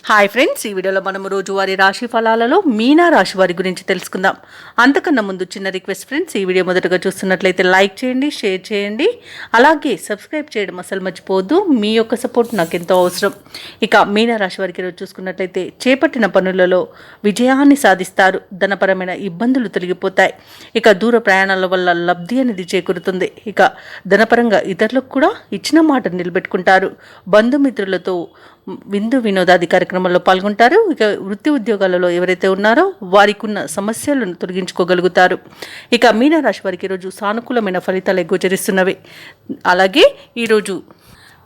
Hi friends, ఈ వీడియోలో మనం రోజువారీ రాశి ఫలాలలో మీనా రాశి వారి గురించి తెలుసుకుందాం. అంతకన్నా ముందు చిన్న రిక్వెస్ట్ ఫ్రెండ్స్, ఈ వీడియో మొదటగా చూస్తున్నట్లయితే లైక్ చేయండి, షేర్ చేయండి, అలాగే సబ్స్క్రైబ్ చేయడం అసలు మర్చిపోవద్దు. మీ యొక్క సపోర్ట్ నాకు ఎంతో అవసరం. ఇక మీనా రాశి వారికి ఈరోజు చూసుకున్నట్లయితే చేపట్టిన పనులలో విజయాన్ని సాధిస్తారు. ధనపరమైన ఇబ్బందులు తొలగిపోతాయి. ఇక దూర ప్రయాణాల వల్ల లబ్ధి అనేది చేకూరుతుంది. ఇక ధనపరంగా ఇతరులకు కూడా ఇచ్చిన మాట నిలబెట్టుకుంటారు. బంధుమిత్రులతో విందు వినోదాది కార్యక్రమాల్లో పాల్గొంటారు. ఇక వృత్తి ఉద్యోగాలలో ఎవరైతే ఉన్నారో వారికి ఉన్న సమస్యలను తొలగించుకోగలుగుతారు. ఇక మీనరాశి వారికి ఈరోజు సానుకూలమైన ఫలితాలు గోచరిస్తున్నవి. అలాగే ఈరోజు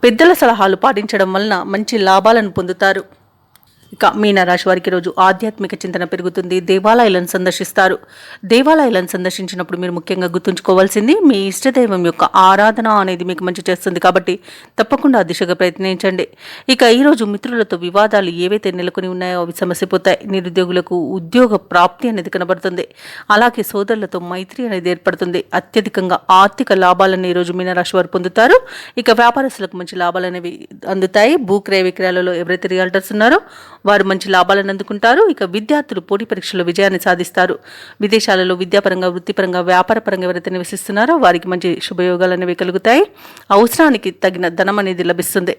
పెద్దల సలహాలు పాటించడం వలన మంచి లాభాలను పొందుతారు. ఇక మీనరాశి వారికి రోజు ఆధ్యాత్మిక చింతన పెరుగుతుంది. దేవాలయాలను సందర్శిస్తారు. దేవాలయాలను సందర్శించినప్పుడు మీరు ముఖ్యంగా గుర్తుంచుకోవాల్సింది మీ ఇష్టదైవం యొక్క ఆరాధన అనేది మీకు మంచి చేస్తుంది. కాబట్టి తప్పకుండా ఆ దిశగా ప్రయత్నించండి. ఇక ఈరోజు మిత్రులతో వివాదాలు ఏవైతే నెలకొని ఉన్నాయో అవి సమస్యపోతాయి. నిరుద్యోగులకు ఉద్యోగ ప్రాప్తి అనేది కనబడుతుంది. అలాగే సోదరులతో మైత్రి అనేది ఏర్పడుతుంది. అత్యధికంగా ఆర్థిక లాభాలను ఈరోజు మీనరాశి వారు పొందుతారు. ఇక వ్యాపారస్తులకు మంచి లాభాలు అనేవి అందుతాయి. భూక్రయ విక్రయాలలో ఎవరైతే రియాల్టర్స్ ఉన్నారో వారు మంచి లాభాలను అందుకుంటారు. ఇక విద్యార్థులు పోటీ పరీక్షల్లో విజయాన్ని సాధిస్తారు. విదేశాలలో విద్యాపరంగా, వృత్తిపరంగా, వ్యాపారపరంగా ఎవరైతే నివసిస్తున్నారో వారికి మంచి శుభయోగాలు అనేవి కలుగుతాయి. అవసరానికి తగిన ధనం అనేది లభిస్తుంది.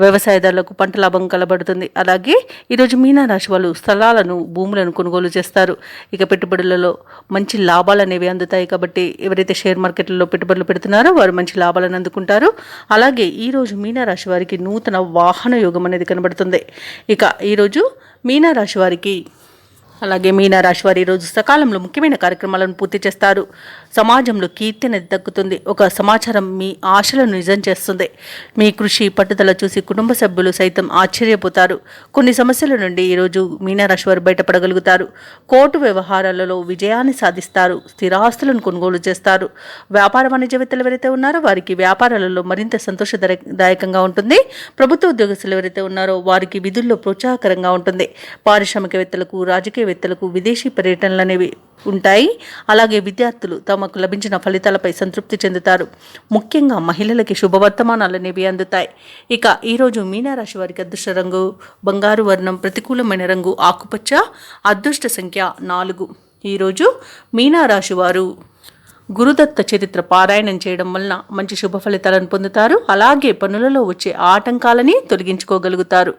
వ్యవసాయదారులకు పంట లాభం కలబడుతుంది. అలాగే ఈరోజు మీనరాశి వాళ్ళు స్థలాలను, భూములను కొనుగోలు చేస్తారు. ఇక పెట్టుబడులలో మంచి లాభాలు అనేవి అందుతాయి. కాబట్టి ఎవరైతే షేర్ మార్కెట్లలో పెట్టుబడులు పెడుతున్నారో వారు మంచి లాభాలను అందుకుంటారు. అలాగే ఈరోజు మీనరాశి వారికి నూతన వాహన యోగం అనేది కనబడుతుంది. ఇక ఈరోజు మీనరాశి వారికి అలాగే మీనరాశి వారి ఈరోజు సకాలంలో ముఖ్యమైన కార్యక్రమాలను పూర్తి చేస్తారు. సమాజంలో కీర్తి అనేది దక్కుతుంది. ఒక సమాచారం మీ ఆశలను నిజం చేస్తుంది. మీ కృషి, పట్టుదల చూసి కుటుంబ సభ్యులు సైతం ఆశ్చర్యపోతారు. కొన్ని సమస్యల నుండి ఈరోజు మీనరాశి వారు బయటపడగలుగుతారు. కోర్టు వ్యవహారాలలో విజయాన్ని సాధిస్తారు. స్థిరాస్తులను కొనుగోలు చేస్తారు. వ్యాపార వాణిజ్యవేత్తలు ఎవరైతే ఉన్నారో వారికి వ్యాపారాలలో మరింత సంతోషదాయకంగా ఉంటుంది. ప్రభుత్వ ఉద్యోగస్తులు ఎవరైతే ఉన్నారో వారికి విధుల్లో ప్రోత్సాహకరంగా ఉంటుంది. పారిశ్రామికవేత్తలకు, రాజకీయవేత్తలకు విదేశీ పర్యటనలు అనేవి ఉంటాయి. అలాగే విద్యార్థులు తమకు లభించిన ఫలితాలపై సంతృప్తి చెందుతారు. ముఖ్యంగా మహిళలకి శుభవర్తమానాలు అనేవి అందుతాయి. ఇక ఈరోజు మీనరాశి వారికి అదృష్ట రంగు బంగారు వర్ణం, ప్రతికూలమైన రంగు ఆకుపచ్చ, అదృష్ట సంఖ్య 4. ఈరోజు మీనరాశి వారు గురుదత్త చరిత్ర పారాయణం చేయడం వలన మంచి శుభ ఫలితాలను పొందుతారు. అలాగే పనులలో వచ్చే ఆటంకాలని తొలగించుకోగలుగుతారు.